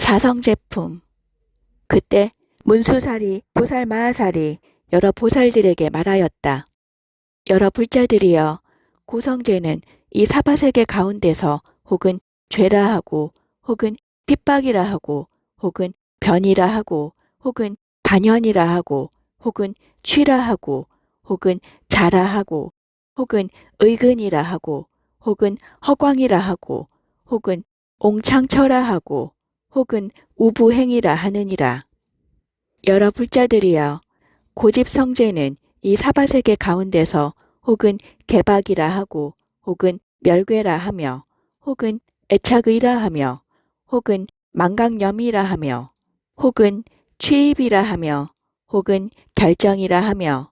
사성제품. 그때 문수살이 보살마하살이 여러 보살들에게 말하였다. 여러 불자들이여, 고성제는 이 사바세계 가운데서 혹은 죄라 하고, 혹은 핍박이라 하고, 혹은 변이라 하고, 혹은 반연이라 하고, 혹은 취라 하고, 혹은 자라 하고, 혹은 의근이라 하고, 혹은 허광이라 하고, 혹은 옹창처라 하고, 혹은 우부행이라 하느니라. 여러 불자들이여, 고집성제는 이 사바세계 가운데서 혹은 개박이라 하고, 혹은 멸괴라 하며, 혹은 애착의라 하며, 혹은 망각염이라 하며, 혹은 취입이라 하며, 혹은 결정이라 하며,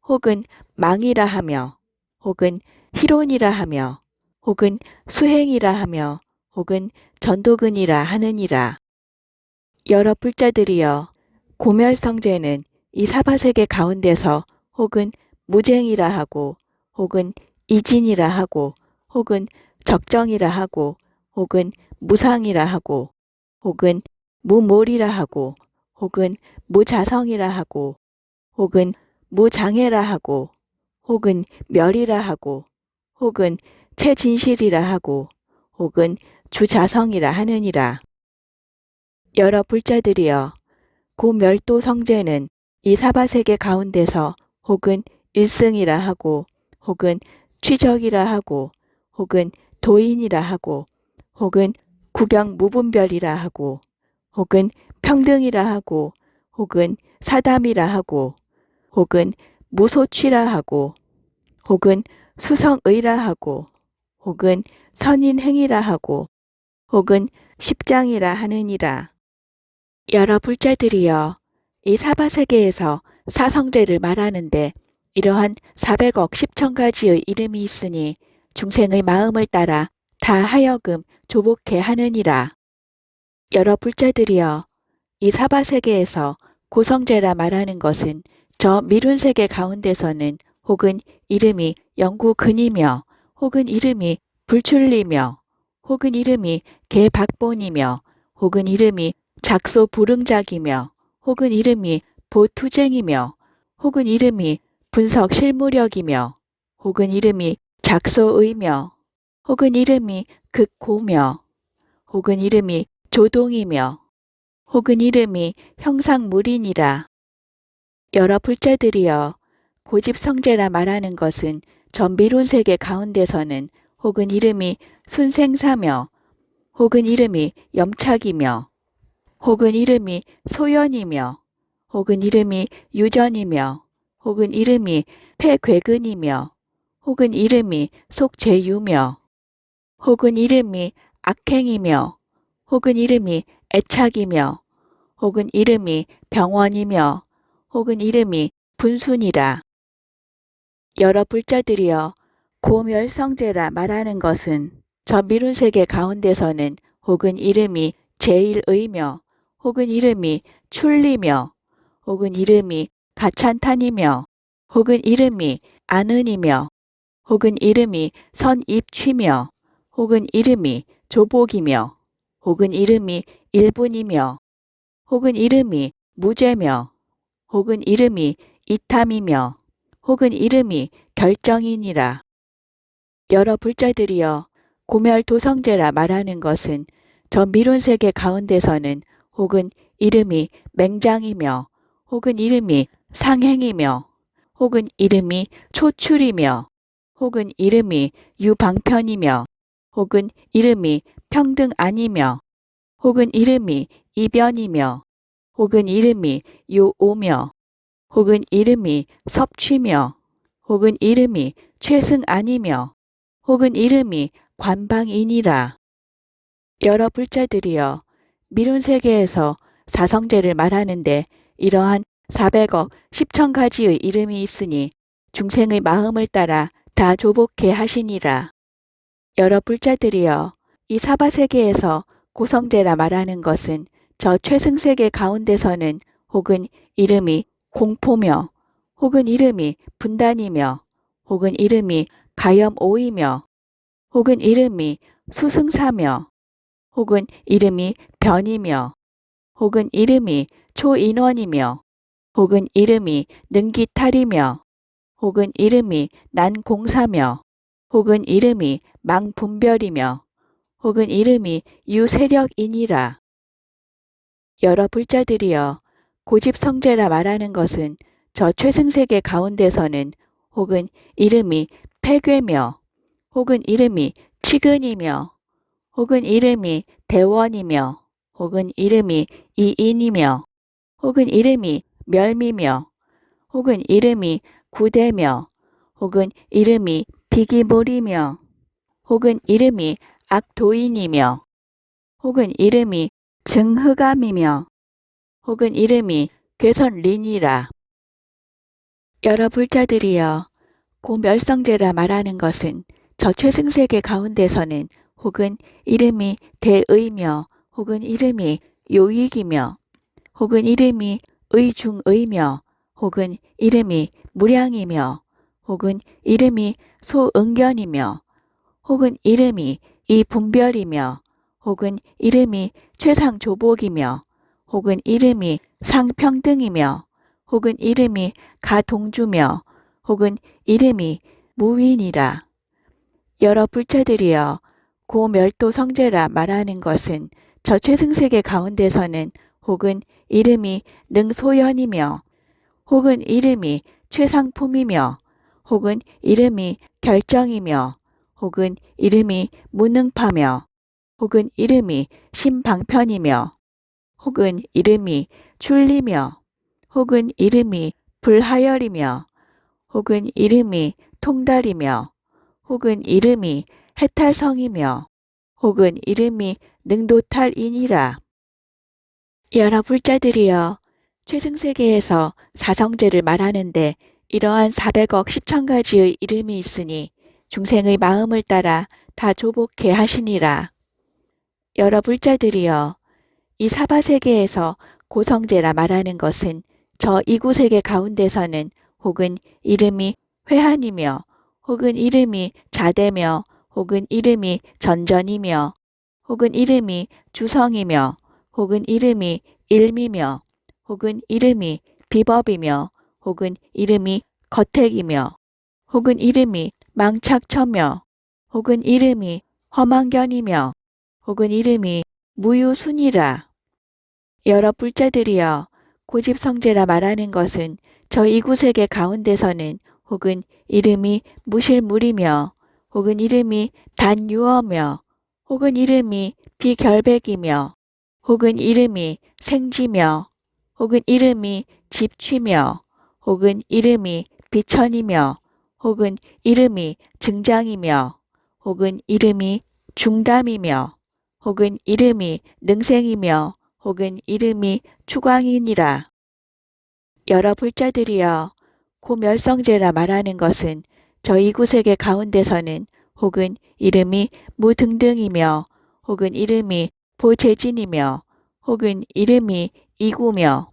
혹은 망이라 하며, 혹은 희론이라 하며, 혹은 수행이라 하며, 혹은 전도근이라 하느니라. 여러 불자들이여, 고멸성제는 이 사바세계 가운데서 혹은 무쟁이라 하고, 혹은 이진이라 하고, 혹은 적정이라 하고, 혹은 무상이라 하고, 혹은 무몰이라 하고, 혹은 무자성이라 하고, 혹은 무장애라 하고, 혹은 멸이라 하고, 혹은 체진실이라 하고, 혹은 주자성이라 하느니라. 여러 불자들이여, 고멸도 성제는 이 사바세계 가운데서 혹은 일승이라 하고, 혹은 취적이라 하고, 혹은 도인이라 하고, 혹은 구경무분별이라 하고, 혹은 평등이라 하고, 혹은 사담이라 하고, 혹은 무소취라 하고, 혹은 수성의라 하고, 혹은 선인행이라 하고, 혹은 십장이라 하느니라. 여러 불자들이여, 이 사바세계에서 사성제를 말하는데 이러한 400억 10천 가지의 이름이 있으니 중생의 마음을 따라 다 하여금 조복해 하느니라. 여러 불자들이여, 이 사바세계에서 고성제라 말하는 것은 저 미룬세계 가운데서는 혹은 이름이 영구근이며, 혹은 이름이 불출리며, 혹은 이름이 개박본이며, 혹은 이름이 작소불응작이며, 혹은 이름이 보투쟁이며, 혹은 이름이 분석실무력이며, 혹은 이름이 작소의며, 혹은 이름이 극고며, 혹은 이름이 조동이며, 혹은 이름이 형상무린이라. 여러 불자들이여, 고집성제라 말하는 것은 전 미룬세계 가운데서는 혹은 이름이 순생사며, 혹은 이름이 염착이며, 혹은 이름이 소연이며, 혹은 이름이 유전이며, 혹은 이름이 폐괴근이며, 혹은 이름이 속재유며, 혹은 이름이 악행이며, 혹은 이름이 애착이며, 혹은 이름이 병원이며, 혹은 이름이 분순이라. 여러 불자들이여, 고멸성제라 말하는 것은 저 미룬세계 가운데서는 혹은 이름이 제일의며, 혹은 이름이 출리며, 혹은 이름이 가찬탄이며, 혹은 이름이 안은이며, 혹은 이름이 선입취며, 혹은 이름이 조복이며, 혹은 이름이 일분이며, 혹은 이름이 무죄며, 혹은 이름이 이탐이며, 혹은 이름이 결정이니라. 여러 불자들이여, 고멸도성제라 말하는 것은 저 미룬세계 가운데서는 혹은 이름이 맹장이며, 혹은 이름이 상행이며, 혹은 이름이 초출이며, 혹은 이름이 유방편이며, 혹은 이름이 평등 아니며, 혹은 이름이 이변이며, 혹은 이름이 요오며, 혹은 이름이 섭취며, 혹은 이름이 최승 아니며, 혹은 이름이 관방이니라. 여러 불자들이여, 미룬세계에서 사성제를 말하는데 이러한 400억 10천 가지의 이름이 있으니 중생의 마음을 따라 다 조복해 하시니라. 여러 불자들이여, 이 사바세계에서 고성제라 말하는 것은 저 최승세계 가운데서는 혹은 이름이 공포며, 혹은 이름이 분단이며, 혹은 이름이 가염오이며, 혹은 이름이 수승사며, 혹은 이름이 변이며, 혹은 이름이 초인원이며 혹은 이름이 능기탈이며 혹은 이름이 난공사며 혹은 이름이 망분별이며 혹은 이름이 유세력이니라. 여러 불자들이여 고집성제라 말하는 것은 저 최승세계 가운데서는 혹은 이름이 패괴며 혹은 이름이 치근이며 혹은 이름이 대원이며 혹은 이름이 이인이며 혹은 이름이 멸미며 혹은 이름이 구대며 혹은 이름이 비기몰이며 혹은 이름이 악도인이며 혹은 이름이 증흑암이며 혹은 이름이 괴선린이라. 여러 불자들이여 고멸성제라 말하는 것은 저 최승세계 가운데서는 혹은 이름이 대의며 혹은 이름이 요익이며 혹은 이름이 의중의며 혹은 이름이 무량이며 혹은 이름이 소응견이며 혹은 이름이 이분별이며 혹은 이름이 최상조복이며 혹은 이름이 상평등이며 혹은 이름이 가동주며 혹은 이름이 무윈이라. 여러 불자들이여 고멸도 성제라 말하는 것은 저 최승세계 가운데서는 혹은 이름이 능소연이며 혹은 이름이 최상품이며 혹은 이름이 결정이며 혹은 이름이 무능파며 혹은 이름이 심방편이며 혹은 이름이 출리며 혹은 이름이 불하열이며 혹은 이름이 통달이며 혹은 이름이 해탈성이며 혹은 이름이 능도탈이니라. 여러 불자들이여 최승세계에서 사성제를 말하는데 이러한 400억 10천가지의 이름이 있으니 중생의 마음을 따라 다 조복해 하시니라. 여러 불자들이여 이 사바세계에서 고성제라 말하는 것은 저 이구세계 가운데서는 혹은 이름이 회한이며 혹은 이름이 자대며 혹은 이름이 전전이며 혹은 이름이 주성이며 혹은 이름이 일미며 혹은 이름이 비법이며 혹은 이름이 거택이며 혹은 이름이 망착처며 혹은 이름이 허망견이며 혹은 이름이 무유순이라. 여러 불자들이여 고집성제라 말하는 것은 저 이구세계 가운데서는 혹은 이름이 무실물이며 혹은 이름이 단유어며 혹은 이름이 비결백이며 혹은 이름이 생지며 혹은 이름이 집취며 혹은 이름이 비천이며 혹은 이름이 증장이며 혹은 이름이 중담이며 혹은 이름이 능생이며 혹은 이름이 추광이니라. 여러 불자들이여 고멸성제라 말하는 것은 저 이구세계 가운데서는 혹은 이름이 무등등이며 혹은 이름이 보재진이며 혹은 이름이 이구며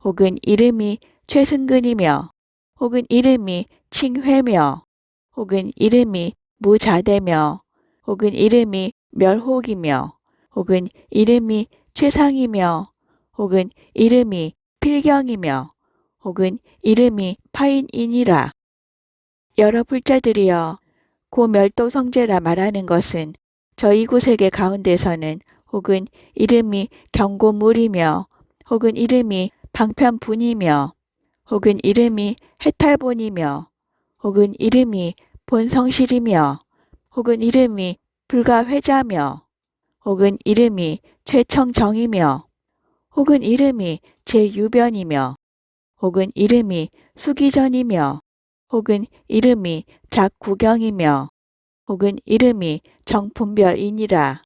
혹은 이름이 최승근이며 혹은 이름이 칭회며 혹은 이름이 무자대며 혹은 이름이 멸혹이며 혹은 이름이 최상이며 혹은 이름이 필경이며 혹은 이름이 파인이니라. 여러 불자들이여 고멸도성제라 말하는 것은 저 이구세계 가운데서는 혹은 이름이 경고물이며 혹은 이름이 방편분이며 혹은 이름이 해탈본이며 혹은 이름이 본성실이며 혹은 이름이 불가회자며 혹은 이름이 최청정이며 혹은 이름이 제유변이며 혹은 이름이 수기전이며 혹은 이름이 작구경이며 혹은 이름이 정품별이니라.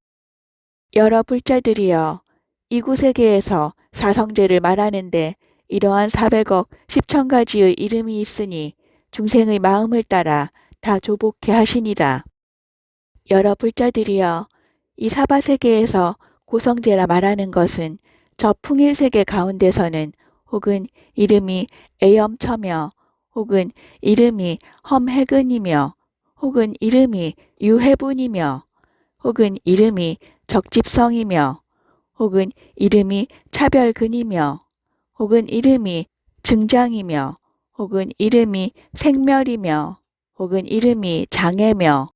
여러 불자들이여 이구세계에서 사성제를 말하는데 이러한 400억 10천가지의 이름이 있으니 중생의 마음을 따라 다 조복해 하시니라. 여러 불자들이여 이 사바세계에서 고성제라 말하는 것은 저 풍일세계 가운데서는 혹은 이름이 애엄처며 혹은 이름이 험해근이며 혹은 이름이 유해분이며 혹은 이름이 적집성이며 혹은 이름이 차별근이며 혹은 이름이 증장이며 혹은 이름이 생멸이며 혹은 이름이 장애며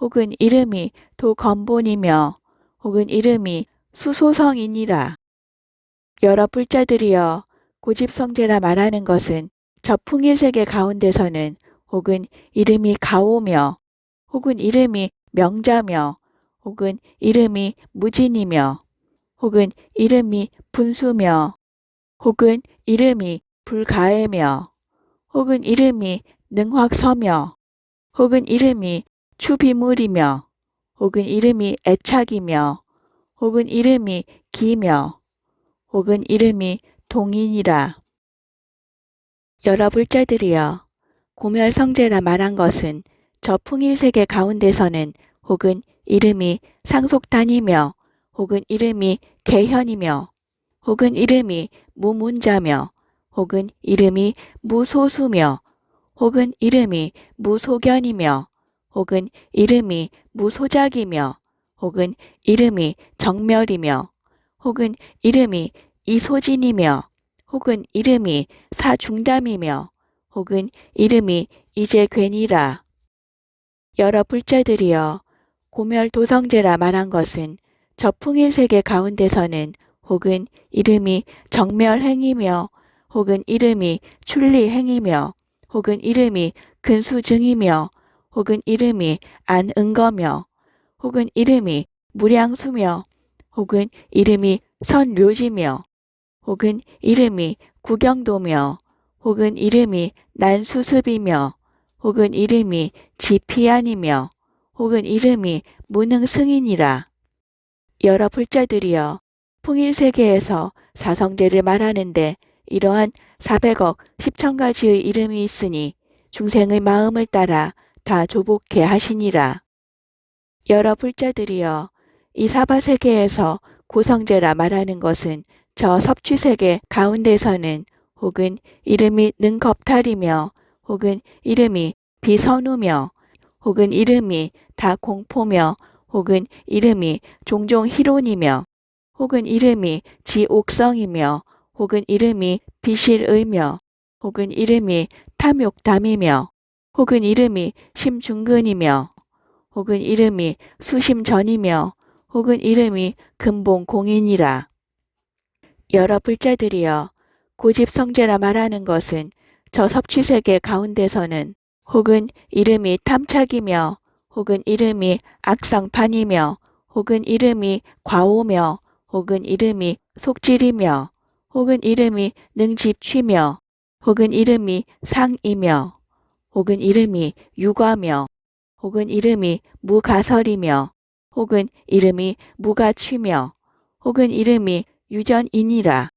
혹은 이름이 도건본이며 혹은 이름이 수소성이니라. 여러 불자들이여 고집성제라 말하는 것은 저풍일세계 가운데서는 혹은 이름이 가오며 혹은 이름이 명자며 혹은 이름이 무진이며 혹은 이름이 분수며 혹은 이름이 불가애며 혹은 이름이 능확서며 혹은 이름이 추비물이며 혹은 이름이 애착이며 혹은 이름이 기며 혹은 이름이 동인이라. 여러 불자들이여 고멸성제라 말한 것은 저 풍일세계 가운데서는 혹은 이름이 상속단이며 혹은 이름이 개현이며 혹은 이름이 무문자며 혹은 이름이 무소수며 혹은 이름이 무소견이며 혹은 이름이 무소작이며 혹은 이름이 정멸이며 혹은 이름이 이소진이며 혹은 이름이 사중담이며 혹은 이름이 이제 괜히라. 여러 불자들이여 고멸도성제라 말한 것은 저 풍일세계 가운데서는 혹은 이름이 정멸행이며 혹은 이름이 출리행이며 혹은 이름이 근수증이며 혹은 이름이 안응거며 혹은 이름이 무량수며 혹은 이름이 선묘지며 혹은 이름이 구경도며 혹은 이름이 난수습이며 혹은 이름이 지피안이며 혹은 이름이 무능승인이라. 여러 불자들이여 풍일세계에서 사성제를 말하는데 이러한 400억 10,000가지의 이름이 있으니 중생의 마음을 따라 다 조복해 하시니라. 여러 불자들이여 이 사바세계에서 고성제라 말하는 것은 저 섭취세계 가운데서는 혹은 이름이 능겁탈이며 혹은 이름이 비선우며 혹은 이름이 다공포며 혹은 이름이 종종 희론이며 혹은 이름이 지옥성이며 혹은 이름이 비실의며 혹은 이름이 탐욕담이며 혹은 이름이 심중근이며 혹은 이름이 수심전이며 혹은 이름이 근본공인이라. 여러 불자들이여 고집성제라 말하는 것은 저 섭취세계 가운데서는 혹은 이름이 탐착이며 혹은 이름이 악성판이며 혹은 이름이 과오며 혹은 이름이 속질이며 혹은 이름이 능집취며 혹은 이름이 상이며 혹은 이름이 유과며 혹은 이름이 무가설이며 혹은 이름이 무가취며 혹은 이름이 유전이니라.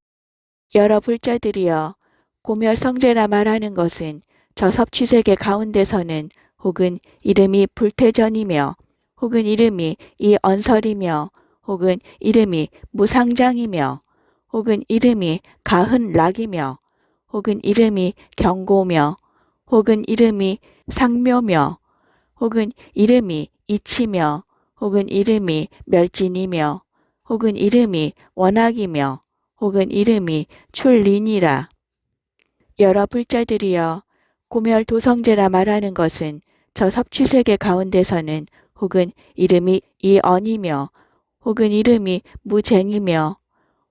여러 불자들이여 고멸성제라 말하는 것은 저 섭취세계 가운데서는 혹은 이름이 불태전이며 혹은 이름이 이언설이며 혹은 이름이 무상장이며 혹은 이름이 가흔락이며 혹은 이름이 경고며 혹은 이름이 상묘며 혹은 이름이 이치며 혹은 이름이 멸진이며 혹은 이름이 원악이며 혹은 이름이 출린이라. 여러 불자들이여 고멸도성제라 말하는 것은 저 섭취세계 가운데서는 혹은 이름이 이언이며 혹은 이름이 무쟁이며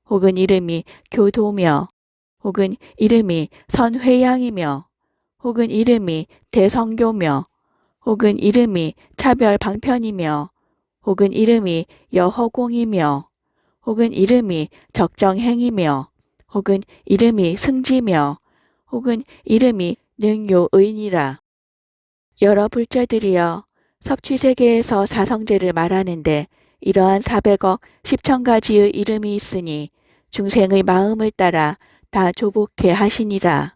혹은 이름이 교도며 혹은 이름이 선회양이며 혹은 이름이 대성교며 혹은 이름이 차별방편이며 혹은 이름이 여허공이며 혹은 이름이 적정행이며 혹은 이름이 승지며 혹은 이름이 능요의니라. 여러 불자들이여 섭취세계에서 사성제를 말하는데 이러한 400억 10,000가지의 이름이 있으니 중생의 마음을 따라 다 조복해 하시니라.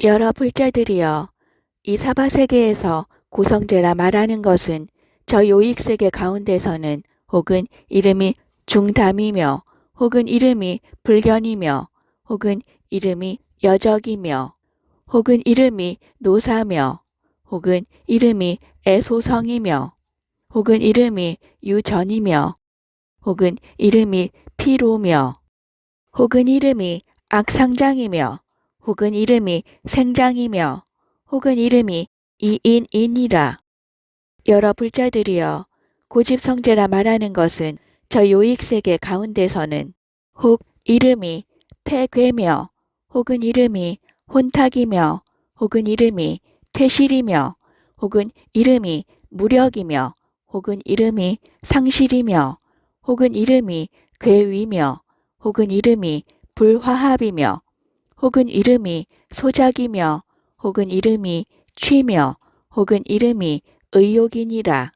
여러 불자들이여 이 사바세계에서 고성제라 말하는 것은 저 요익세계 가운데서는 혹은 이름이 중담이며 혹은 이름이 불견이며 혹은 이름이 여적이며 혹은 이름이 노사며 혹은 이름이 애소성이며 혹은 이름이 유전이며 혹은 이름이 피로며 혹은 이름이 악상장이며 혹은 이름이 생장이며 혹은 이름이 이인이니라. 여러 불자들이여 고집성제라 말하는 것은 저 요익세계 가운데서는 혹 이름이 폐괴며 혹은 이름이 혼탁이며 혹은 이름이 퇴실이며 혹은 이름이 무력이며 혹은 이름이 상실이며 혹은 이름이 괴위며 혹은 이름이 불화합이며 혹은 이름이 소작이며 혹은 이름이 취며 혹은 이름이 의욕이니라.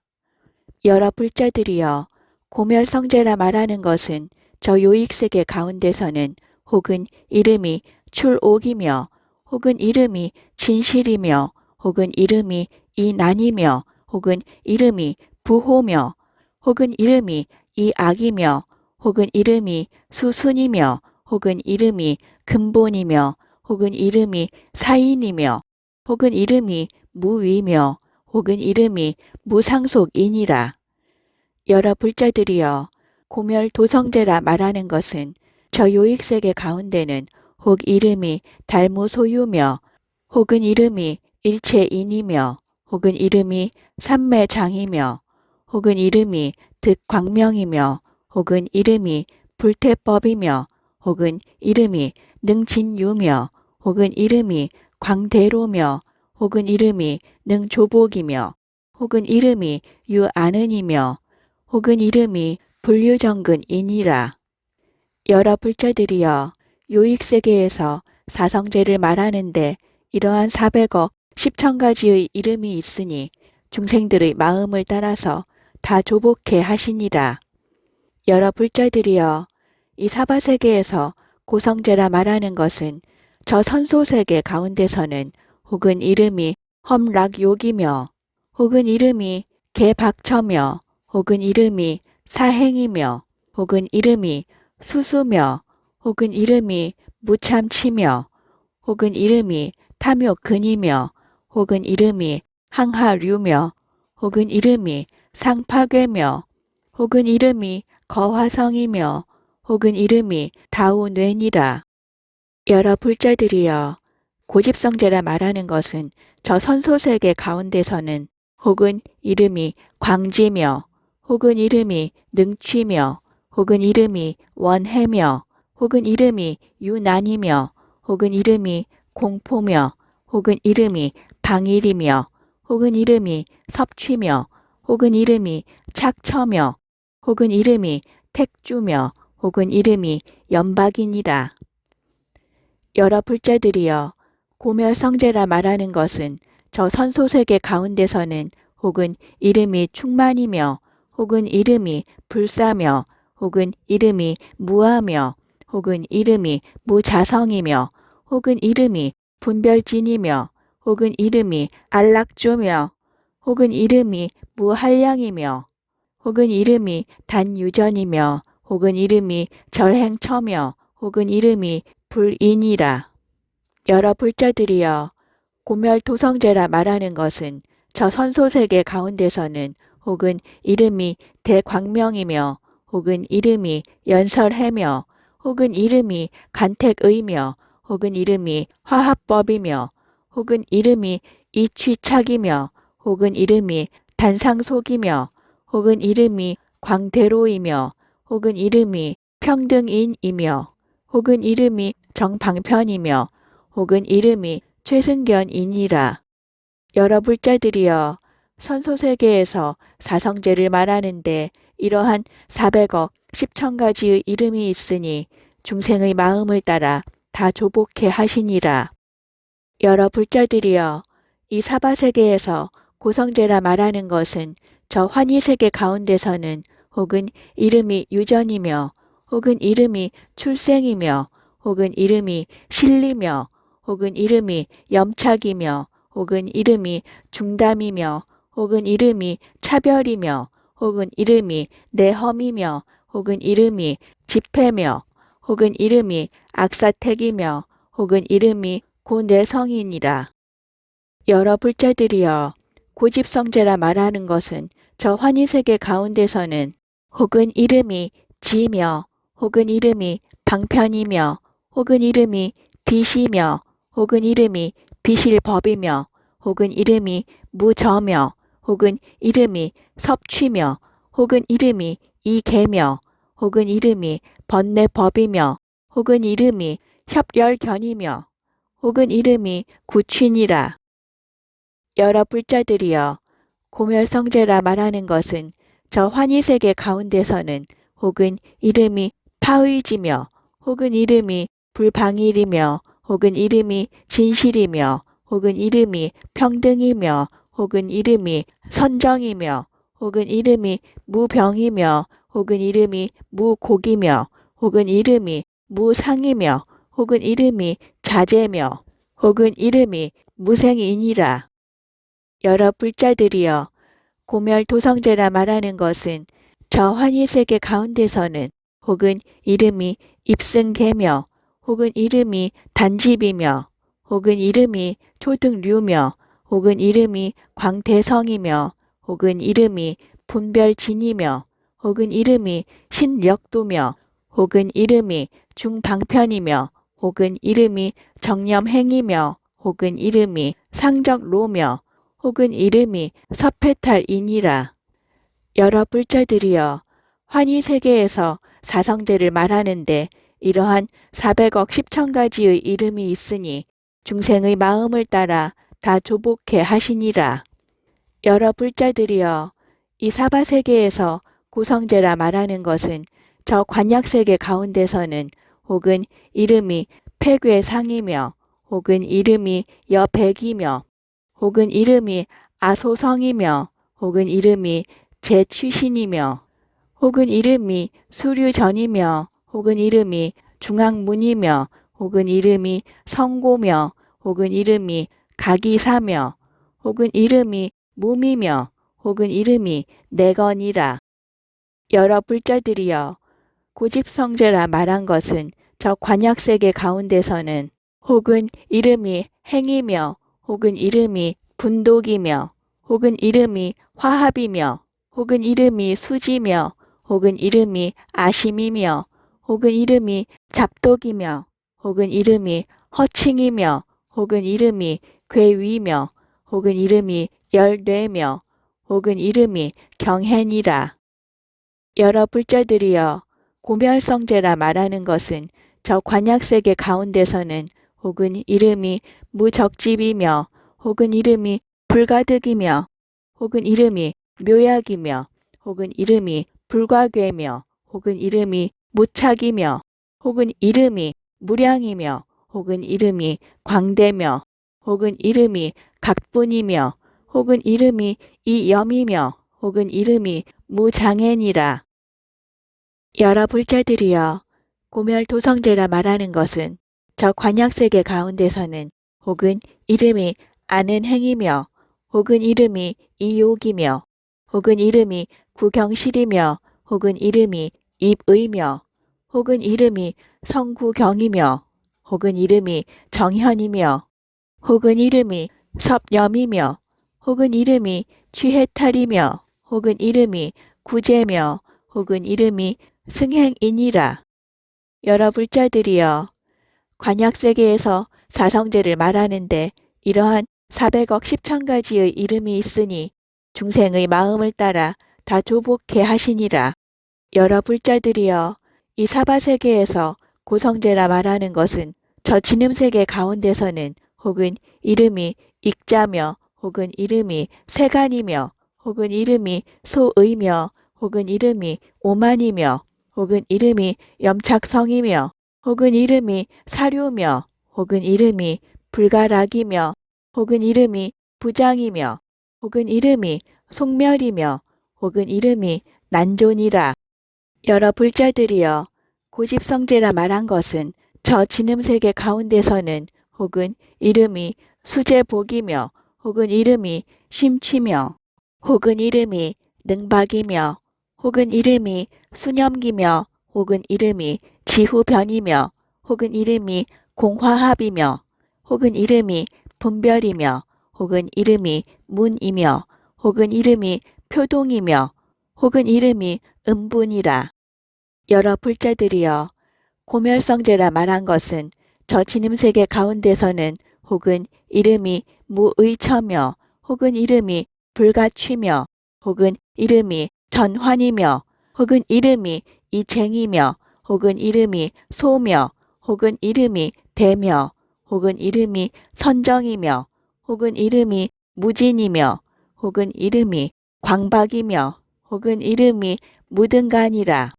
여러 불자들이여 고멸성제라 말하는 것은 저 요익세계 가운데서는 혹은 이름이 출옥이며 혹은 이름이 진실이며 혹은 이름이 이난이며 혹은 이름이 부호며 혹은 이름이 이악이며 혹은 이름이 수순이며 혹은 이름이 근본이며 혹은 이름이 사인이며 혹은 이름이 무위며 혹은 이름이 무상속이니라. 여러 불자들이여 고멸도성제라 말하는 것은 저 요익세계 가운데는 혹 이름이 달무소유며 혹은 이름이 일체인이며 혹은 이름이 삼매장이며 혹은 이름이 득광명이며 혹은 이름이 불태법이며 혹은 이름이 능진유며 혹은 이름이 광대로며 혹은 이름이 능조복이며 혹은 이름이 유아는이며 혹은 이름이 불유정근이니라. 여러 불자들이여 요익세계에서 사성제를 말하는데 이러한 400억 10,000가지의 이름이 있으니 중생들의 마음을 따라서 다 조복해 하시니라. 여러 불자들이여 이 사바세계에서 고성제라 말하는 것은 저 선소세계 가운데서는 혹은 이름이 험락욕이며 혹은 이름이 개박처며 혹은 이름이 사행이며 혹은 이름이 수수며 혹은 이름이 무참치며 혹은 이름이 탐욕근이며 혹은 이름이 항하류며 혹은 이름이 상파괴며 혹은 이름이 거화성이며 혹은 이름이 다우뇌니라. 여러 불자들이여 고집성제라 말하는 것은 저 선소세계 가운데서는 혹은 이름이 광지며 혹은 이름이 능취며 혹은 이름이 원해며 혹은 이름이 유난이며 혹은 이름이 공포며 혹은 이름이 방일이며 혹은 이름이 섭취며 혹은 이름이 착처며 혹은 이름이 택주며 혹은 이름이 연박이니라. 여러 불자들이여 고멸성제라 말하는 것은 저 선소세계 가운데서는 혹은 이름이 충만이며 혹은 이름이 불사며 혹은 이름이 무하며 혹은 이름이 무자성이며 혹은 이름이 분별진이며 혹은 이름이 안락주며 혹은 이름이 무한량이며 혹은 이름이 단유전이며 혹은 이름이 절행처며 혹은 이름이 불인이라. 여러 불자들이여 고멸도성제라 말하는 것은 저 선소세계 가운데서는 혹은 이름이 대광명이며 혹은 이름이 연설해며 혹은 이름이 간택의며 혹은 이름이 화합법이며 혹은 이름이 이취착이며 혹은 이름이 단상속이며 혹은 이름이 광대로이며 혹은 이름이 평등인이며 혹은 이름이 정방편이며 혹은 이름이 최승견이니라. 여러 불자들이여 선소세계에서 사성제를 말하는데 이러한 400억 10,000가지의 이름이 있으니 중생의 마음을 따라 다 조복해 하시니라. 여러 불자들이여 이 사바세계에서 고성제라 말하는 것은 저 환희세계 가운데서는 혹은 이름이 유전이며 혹은 이름이 출생이며 혹은 이름이 실리며 혹은 이름이 염착이며 혹은 이름이 중담이며 혹은 이름이 차별이며 혹은 이름이 내험이며 혹은 이름이 집회며 혹은 이름이 악사택이며 혹은 이름이 고내성이니라. 여러 불자들이여 고집성제라 말하는 것은 저 환희세계 가운데서는 혹은 이름이 지며 혹은 이름이 방편이며 혹은 이름이 빚이며 혹은 이름이 빚일 법이며 혹은 이름이 무저며 혹은 이름이 섭취며 혹은 이름이 이계며 혹은 이름이 번뇌법이며 혹은 이름이 협열견이며 혹은 이름이 구취니라. 여러 불자들이여 고멸성제라 말하는 것은 저 환희세계 가운데서는 혹은 이름이 파의지며 혹은 이름이 불방일이며 혹은 이름이 진실이며 혹은 이름이 평등이며 혹은 이름이 선정이며 혹은 이름이 무병이며 혹은 이름이 무곡이며 혹은 이름이 무상이며 혹은 이름이 자재며 혹은 이름이 무생이니라. 여러 불자들이여 고멸도성제라 말하는 것은 저 환희세계 가운데서는 혹은 이름이 입승계며 혹은 이름이 단집이며 혹은 이름이 초등류며 혹은 이름이 광대성이며 혹은 이름이 분별진이며 혹은 이름이 신력도며 혹은 이름이 중방편이며 혹은 이름이 정념행이며 혹은 이름이 상적로며 혹은 이름이 서패탈이니라. 여러 불자들이여 환희세계에서 사성제를 말하는데 이러한 400억 10천 가지의 이름이 있으니 중생의 마음을 따라 다 조복해 하시니라. 여러 불자들이여 이 사바세계에서 고성제라 말하는 것은 저 관약세계 가운데서는 혹은 이름이 폐괴상이며 혹은 이름이 여백이며 혹은 이름이 아소성이며 혹은 이름이 제취신이며 혹은 이름이 수류전이며 혹은 이름이 중앙문이며 혹은 이름이 성고며 혹은 이름이 가기사며 혹은 이름이 무미며 혹은 이름이 내건이라. 여러 불자들이여 고집성제라 말한 것은 저 관약세계 가운데서는 혹은 이름이 행이며 혹은 이름이 분독이며 혹은 이름이 화합이며 혹은 이름이 수지며 혹은 이름이 아심이며 혹은 이름이 잡독이며 혹은 이름이 허칭이며 혹은 이름이 괴위며 혹은 이름이 열뇌며 혹은 이름이 경hen이라. 여러 불자들이여 고멸성제라 말하는 것은 저 관약세계 가운데서는 혹은 이름이 무적집이며 혹은 이름이 불가득이며 혹은 이름이 묘약이며 혹은 이름이 불과괴며 혹은 이름이 무착이며 혹은 이름이 무량이며 혹은 이름이 광대며 혹은 이름이 각분이며 혹은 이름이 이염이며 혹은 이름이 무장애니라. 여러 불자들이여 고멸도성제라 말하는 것은 저 관약세계 가운데서는 혹은 이름이 아는 행이며 혹은 이름이 이욕이며 혹은 이름이 구경실이며 혹은 이름이 입의며 혹은 이름이 성구경이며 혹은 이름이 정현이며 혹은 이름이 섭염이며 혹은 이름이 취해탈이며 혹은 이름이 구제며 혹은 이름이 승행이니라. 여러 불자들이여 관약세계에서 사성제를 말하는데 이러한 400억 10천 가지의 이름이 있으니 중생의 마음을 따라 다 조복해 하시니라. 여러 불자들이여 이 사바세계에서 고성제라 말하는 것은 저 진음세계 가운데서는 혹은 이름이 익자며 혹은 이름이 세간이며 혹은 이름이 소의며 혹은 이름이 오만이며 혹은 이름이 염착성이며 혹은 이름이 사료며 혹은 이름이 불가락이며 혹은 이름이 부장이며 혹은 이름이 속멸이며 혹은 이름이 난존이라. 여러 불자들이여 고집성제라 말한 것은 저 진음세계 가운데서는 혹은 이름이 수제복이며 혹은 이름이 심취며 혹은 이름이 능박이며 혹은 이름이 수념기며 혹은 이름이 지후변이며 혹은 이름이 공화합이며 혹은 이름이 분별이며 혹은 이름이 문이며 혹은 이름이 표동이며 혹은 이름이 음분이라. 여러 불자들이여 고멸성제라 말한 것은 저 진음세계 가운데서는 혹은 이름이 무의처며 혹은 이름이 불가취며 혹은 이름이 전환이며 혹은 이름이 이쟁이며 혹은 이름이 소며 혹은 이름이 대며 혹은 이름이 선정이며 혹은 이름이 무진이며 혹은 이름이 광박이며 혹은 이름이 무등간이라.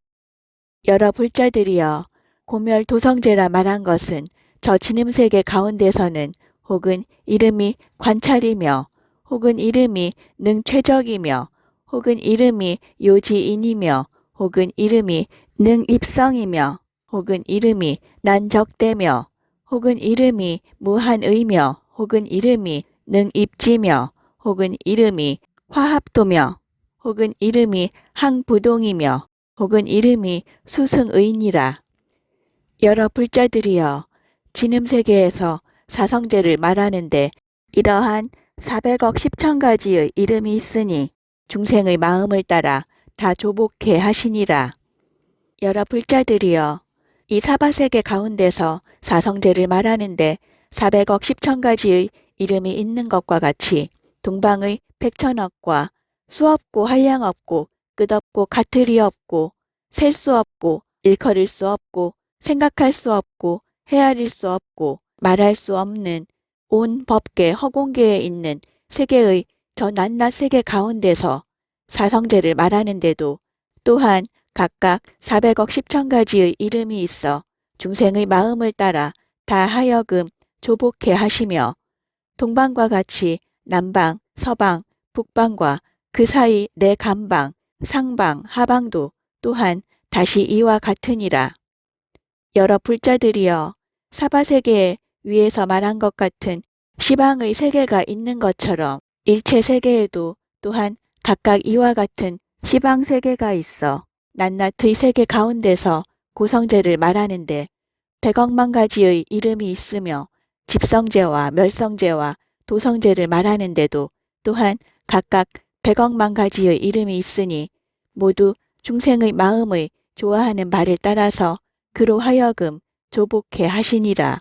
여러 불자들이여 고멸 도성제라 말한 것은 저 진음세계 가운데서는 혹은 이름이 관찰이며 혹은 이름이 능최적이며 혹은 이름이 요지인이며 혹은 이름이 능입성이며 혹은 이름이 난적대며 혹은 이름이 무한의며 혹은 이름이 능입지며 혹은 이름이 화합도며 혹은 이름이 항부동이며 혹은 이름이 수승의니라. 여러 불자들이여 진음세계에서 사성제를 말하는데 이러한 400억 10천 가지의 이름이 있으니 중생의 마음을 따라 다 조복해 하시니라. 여러 불자들이여 이 사바세계 가운데서 사성제를 말하는데 400억 10천 가지의 이름이 있는 것과 같이 동방의 백천억과 수없고 한량없고 끝없고 가틀이 없고 셀 수 없고 일컬을 수 없고 생각할 수 없고 헤아릴 수 없고 말할 수 없는 온 법계 허공계에 있는 세계의 저 낱낱 세계 가운데서 사성제를 말하는데도 또한 각각 400억 10천 가지의 이름이 있어 중생의 마음을 따라 다 하여금 조복해 하시며 동방과 같이 남방, 서방, 북방과 그 사이 내 감방, 상방, 하방도 또한 다시 이와 같으니라. 여러 불자들이여 사바세계에 위에서 말한 것 같은 시방의 세계가 있는 것처럼 일체 세계에도 또한 각각 이와 같은 시방 세계가 있어 낱낱의 세계 가운데서 고성제를 말하는데 100억만 가지의 이름이 있으며 집성제와 멸성제와 도성제를 말하는데도 또한 각각 100억만 가지의 이름이 있으니 모두 중생의 마음의 좋아하는 바를 따라서 그로 하여금 조복해 하시니라.